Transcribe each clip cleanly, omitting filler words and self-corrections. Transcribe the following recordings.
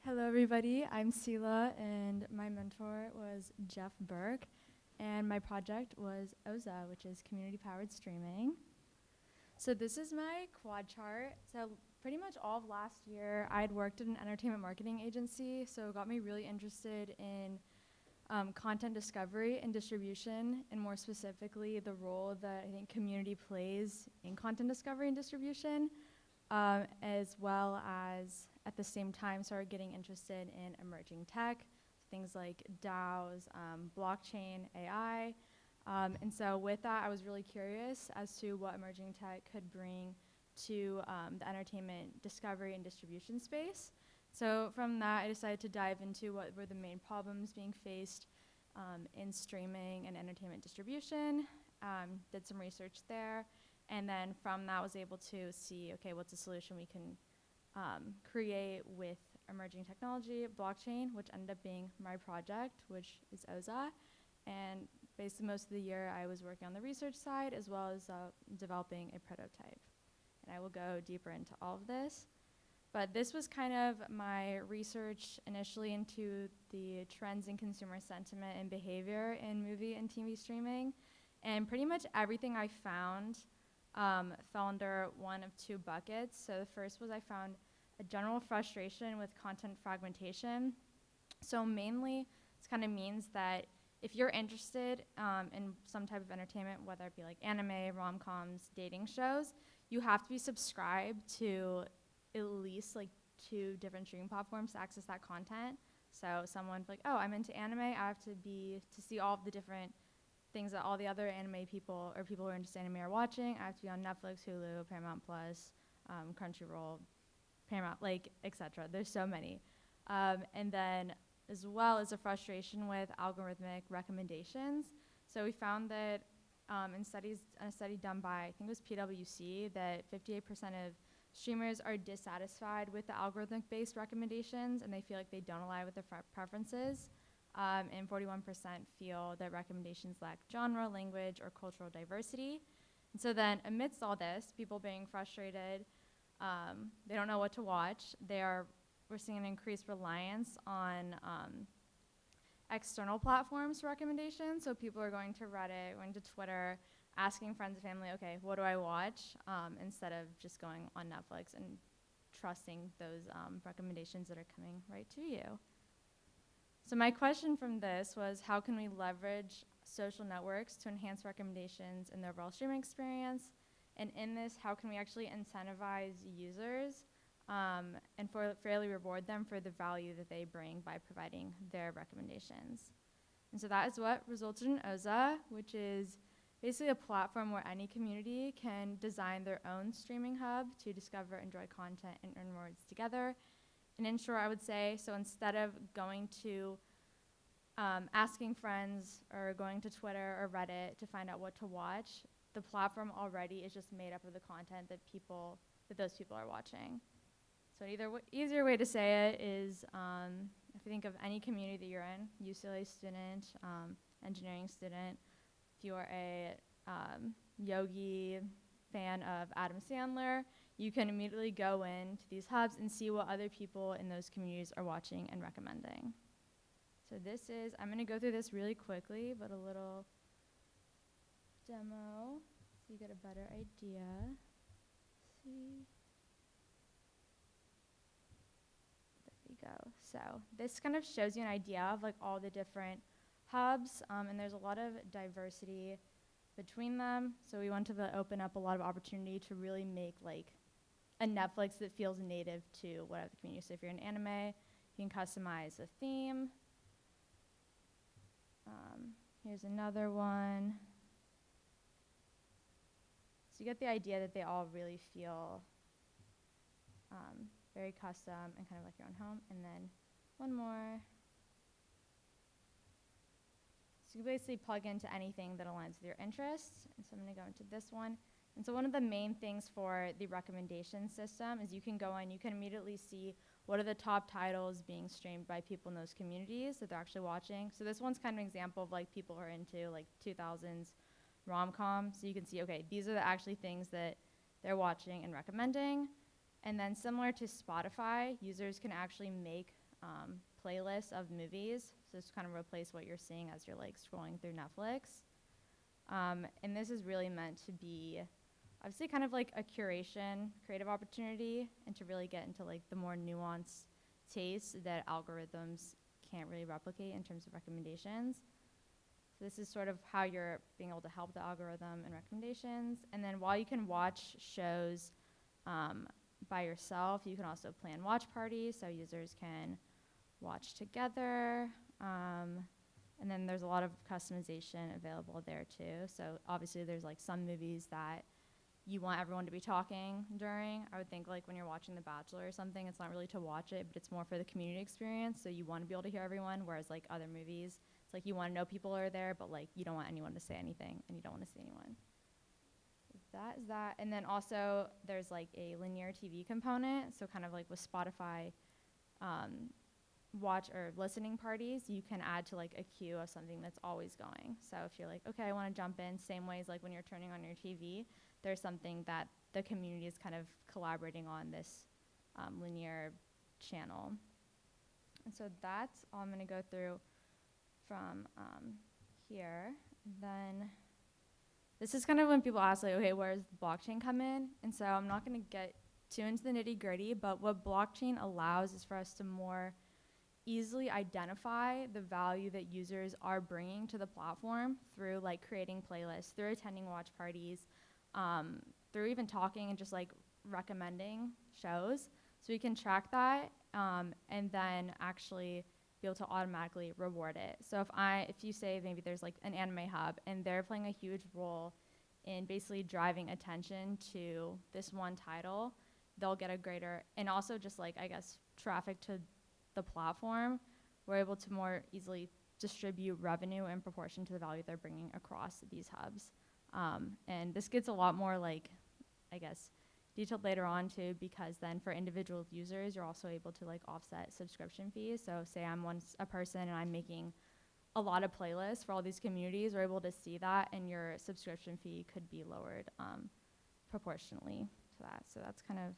Hello, everybody. I'm Sela, and my mentor was Jeff Burke, and my project was OZA, which is community-powered streaming. So this is my quad chart. So pretty much all of last year, I had worked at an entertainment marketing agency, so it got me really interested in content discovery and distribution, and more specifically, the role that I think community plays in content discovery and distribution, as well as at the same time started getting interested in emerging tech, things like DAOs, blockchain, AI. And so with that, I was really curious as to what emerging tech could bring to the entertainment discovery and distribution space. So from that, I decided to dive into what were the main problems being faced in streaming and entertainment distribution, did some research there, and then from that was able to see, okay, what's a solution we can create with emerging technology, blockchain, which ended up being my project, which is OZA. And basically most of the year I was working on the research side as well as developing a prototype. And I will go deeper into all of this. But this was kind of my research initially into the trends in consumer sentiment and behavior in movie and TV streaming. And pretty much everything I found fell under one of two buckets. So the first was I found a general frustration with content fragmentation. So mainly, this kind of means that if you're interested in some type of entertainment, whether it be like anime, rom-coms, dating shows, you have to be subscribed to at least like 2 different streaming platforms to access that content. So someone's like, oh, I'm into anime, I have to see all of the different things that all the other anime people or people who are into anime are watching. I have to be on Netflix, Hulu, Paramount Plus, Crunchyroll, Paramount, like, etc. There's so many. And then as well as a frustration with algorithmic recommendations. So we found that in a study done by, I think it was PwC, that 58% of streamers are dissatisfied with the algorithmic-based recommendations, and they feel like they don't align with their preferences. And 41% feel that recommendations lack genre, language, or cultural diversity. And so then amidst all this, people being frustrated, they don't know what to watch. We're seeing an increased reliance on external platforms for recommendations. So people are going to Reddit, going to Twitter, asking friends and family, okay, what do I watch? Instead of just going on Netflix and trusting those recommendations that are coming right to you. So my question from this was, how can we leverage social networks to enhance recommendations in the overall streaming experience? And in this, how can we actually incentivize users and fairly reward them for the value that they bring by providing their recommendations? And so that is what resulted in OZA, which is basically a platform where any community can design their own streaming hub to discover, enjoy content, and earn rewards together. And in short, I would say, so instead of going to asking friends or going to Twitter or Reddit to find out what to watch, the platform already is just made up of the content that those people are watching. So easier way to say it is if you think of any community that you're in, UCLA student, engineering student, if you are a Yogi fan of Adam Sandler, you can immediately go into these hubs and see what other people in those communities are watching and recommending. So I'm going to go through this really quickly, but a little demo so you get a better idea. See. There we go. So this kind of shows you an idea of like all the different hubs, and there's a lot of diversity between them. So we want to open up a lot of opportunity to really make like a Netflix that feels native to whatever the community. So if you're an anime, you can customize a theme. Here's another one. So you get the idea that they all really feel very custom and kind of like your own home. And then one more. So you basically plug into anything that aligns with your interests. And so I'm going to go into this one. And so one of the main things for the recommendation system is you can go in, you can immediately see what are the top titles being streamed by people in those communities that they're actually watching. So this one's kind of an example of like people who are into like 2000s rom-com. So you can see, okay, these are the actually things that they're watching and recommending. And then similar to Spotify, users can actually make playlists of movies. So it's kind of replace what you're seeing as you're like scrolling through Netflix. And this is really meant to be obviously kind of like a curation, creative opportunity, and to really get into like the more nuanced tastes that algorithms can't really replicate in terms of recommendations. So this is sort of how you're being able to help the algorithm and recommendations. And then while you can watch shows by yourself, you can also plan watch parties, so users can watch together. And then there's a lot of customization available there too. So obviously there's like some movies that you want everyone to be talking during. I would think like when you're watching The Bachelor or something, it's not really to watch it, but it's more for the community experience. So you want to be able to hear everyone, whereas like other movies, it's like you want to know people are there, but like you don't want anyone to say anything and you don't want to see anyone. That is that. And then also there's like a linear TV component. So kind of like with Spotify watch or listening parties, you can add to like a queue of something that's always going. So if you're like, okay, I want to jump in, same ways like when you're turning on your TV, there's something that the community is kind of collaborating on this linear channel. And so that's all I'm going to go through from here. Then this is kind of when people ask like, okay, where does blockchain come in? And so I'm not going to get too into the nitty gritty, but what blockchain allows is for us to more easily identify the value that users are bringing to the platform through like creating playlists, through attending watch parties, through even talking and just like recommending shows. So we can track that and then actually be able to automatically reward it. So if you say maybe there's like an anime hub and they're playing a huge role in basically driving attention to this one title, they'll get a greater, and also just like, I guess, traffic to the platform, we're able to more easily distribute revenue in proportion to the value they're bringing across these hubs. And this gets a lot more like, I guess, detailed later on too, because then for individual users, you're also able to like offset subscription fees. So say I'm a person and I'm making a lot of playlists for all these communities, we're able to see that, and your subscription fee could be lowered proportionally to that. So that's kind of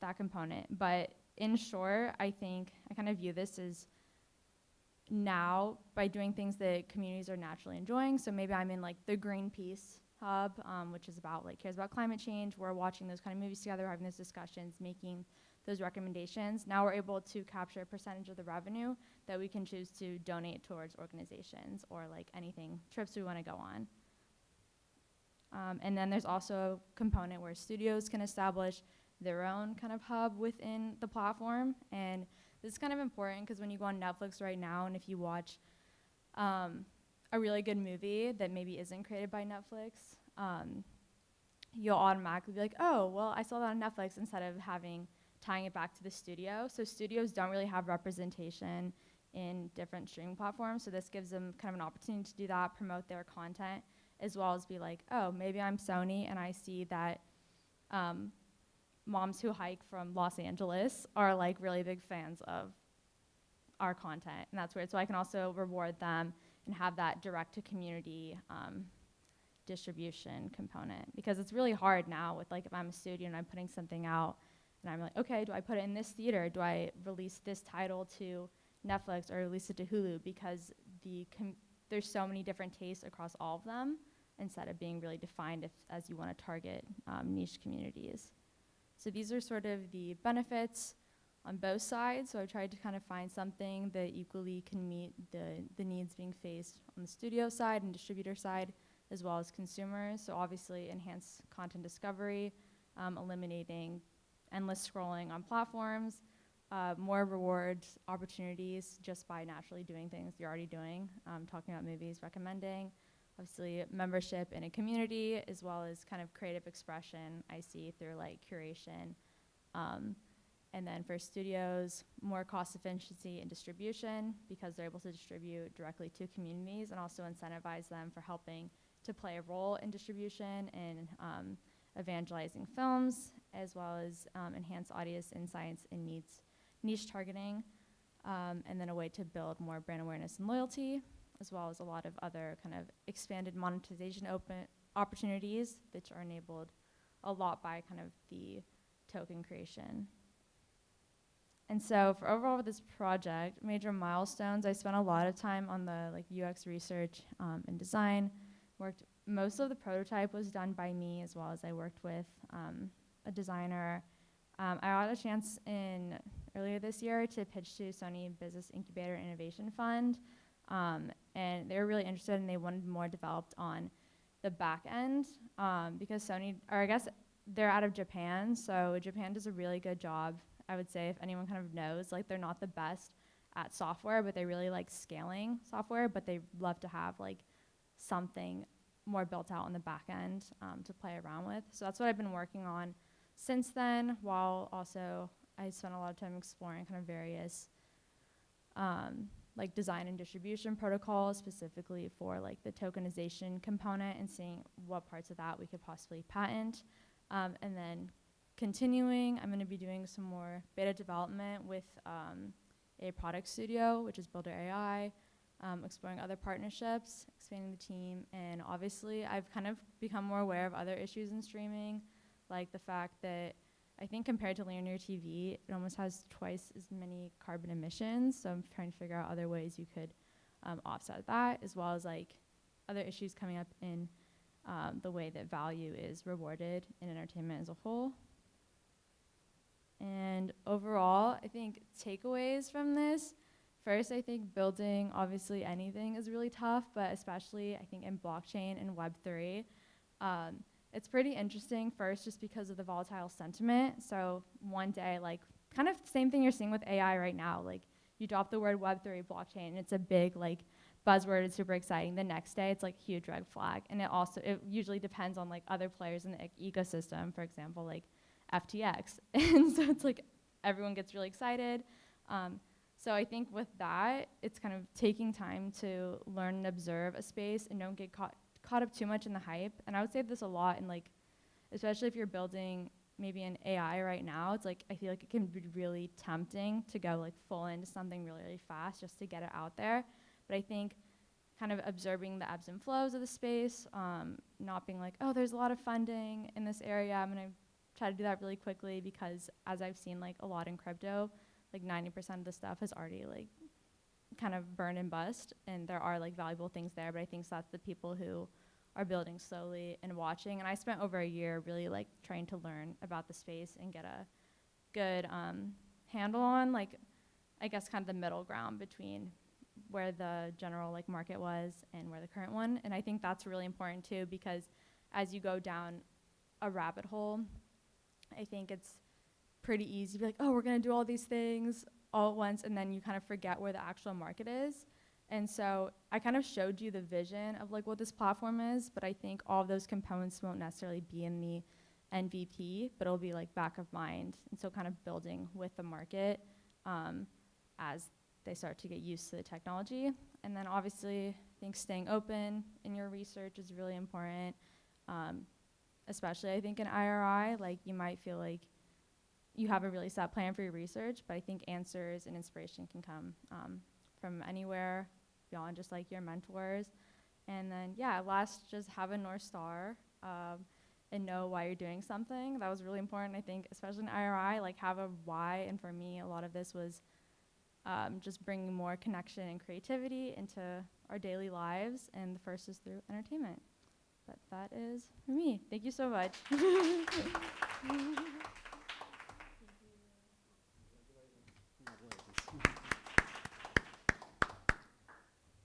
that component. But in short, I think I kind of view this as now by doing things that communities are naturally enjoying. So maybe I'm in like the Greenpeace hub, which is about like cares about climate change. We're watching those kind of movies together, having those discussions, making those recommendations. Now we're able to capture a percentage of the revenue that we can choose to donate towards organizations or like anything, trips we want to go on. And then there's also a component where studios can establish their own kind of hub within the platform. And this is kind of important because when you go on Netflix right now, and if you watch a really good movie that maybe isn't created by Netflix, you'll automatically be like, oh, well, I saw that on Netflix, instead of tying it back to the studio. So studios don't really have representation in different streaming platforms. So this gives them kind of an opportunity to do that, promote their content, as well as be like, oh, maybe I'm Sony and I see that moms who hike from Los Angeles are like really big fans of our content, and that's weird. So I can also reward them and have that direct to community distribution component, because it's really hard now with like if I'm a studio and I'm putting something out and I'm like, okay, do I put it in this theater? Do I release this title to Netflix or release it to Hulu? Because there's so many different tastes across all of them, instead of being really defined as you want to target niche communities. So these are sort of the benefits on both sides. So I tried to kind of find something that equally can meet the needs being faced on the studio side and distributor side, as well as consumers. So obviously enhance content discovery, eliminating endless scrolling on platforms, more reward opportunities just by naturally doing things you're already doing, talking about movies, recommending, obviously membership in a community, as well as kind of creative expression I see through like curation. And then for studios, more cost efficiency and distribution, because they're able to distribute directly to communities, and also incentivize them for helping to play a role in distribution and evangelizing films, as well as enhance audience insights and niche targeting, and then a way to build more brand awareness and loyalty, as well as a lot of other kind of expanded monetization opportunities, which are enabled a lot by kind of the token creation. And so for overall with this project, major milestones, I spent a lot of time on the like UX research and design. Most of the prototype was done by me, as well as I worked with a designer. I got a chance earlier this year to pitch to Sony Business Incubator Innovation Fund, and they were really interested and they wanted more developed on the back end because Sony, or I guess they're out of Japan, so Japan does a really good job, I would say, if anyone kind of knows, like they're not the best at software, but they really like scaling software, but they love to have like something more built out on the back end to play around with. So that's what I've been working on since then, while also I spent a lot of time exploring kind of various like design and distribution protocols, specifically for like the tokenization component, and seeing what parts of that we could possibly patent. And then continuing, I'm going to be doing some more beta development with a product studio, which is Builder AI, exploring other partnerships, expanding the team, and obviously I've kind of become more aware of other issues in streaming, like the fact that I think compared to linear TV, it almost has twice as many carbon emissions, so I'm trying to figure out other ways you could offset that, as well as like other issues coming up in the way that value is rewarded in entertainment as a whole. And overall, I think takeaways from this, first, I think building obviously anything is really tough, but especially I think in blockchain and Web3, it's pretty interesting first just because of the volatile sentiment. So one day, like kind of the same thing you're seeing with AI right now, like you drop the word Web3 blockchain and it's a big like buzzword, it's super exciting. The next day it's like huge red flag. And it usually depends on like other players in the ecosystem, for example, like FTX. And so it's like everyone gets really excited. So I think with that, it's kind of taking time to learn and observe a space and don't get caught up too much in the hype. And I would say this a lot in like, especially if you're building maybe an AI right now, it's like, I feel like it can be really tempting to go like full into something really, really fast just to get it out there. But I think kind of observing the ebbs and flows of the space, not being like, oh, there's a lot of funding in this area, I'm gonna try to do that really quickly, because as I've seen like a lot in crypto, like 90% of the stuff has already like kind of burn and bust, and there are like valuable things there, but I think that's the people who are building slowly and watching. And I spent over a year really like trying to learn about the space and get a good handle on like, I guess kind of the middle ground between where the general like market was and where the current one. And I think that's really important too, because as you go down a rabbit hole, I think it's pretty easy to be like, oh, we're gonna do all these things all at once, and then you kind of forget where the actual market is. And so I kind of showed you the vision of like what this platform is, but I think all of those components won't necessarily be in the MVP, but it'll be like back of mind. And so kind of building with the market as they start to get used to the technology. And then obviously I think staying open in your research is really important, especially I think in IRI, like you might feel like you have a really set plan for your research, but I think answers and inspiration can come from anywhere beyond just like your mentors. And then, yeah, last, just have a North Star and know why you're doing something. That was really important, I think, especially in IRI, like have a why. And for me, a lot of this was just bringing more connection and creativity into our daily lives. And the first is through entertainment. But that is for me. Thank you so much.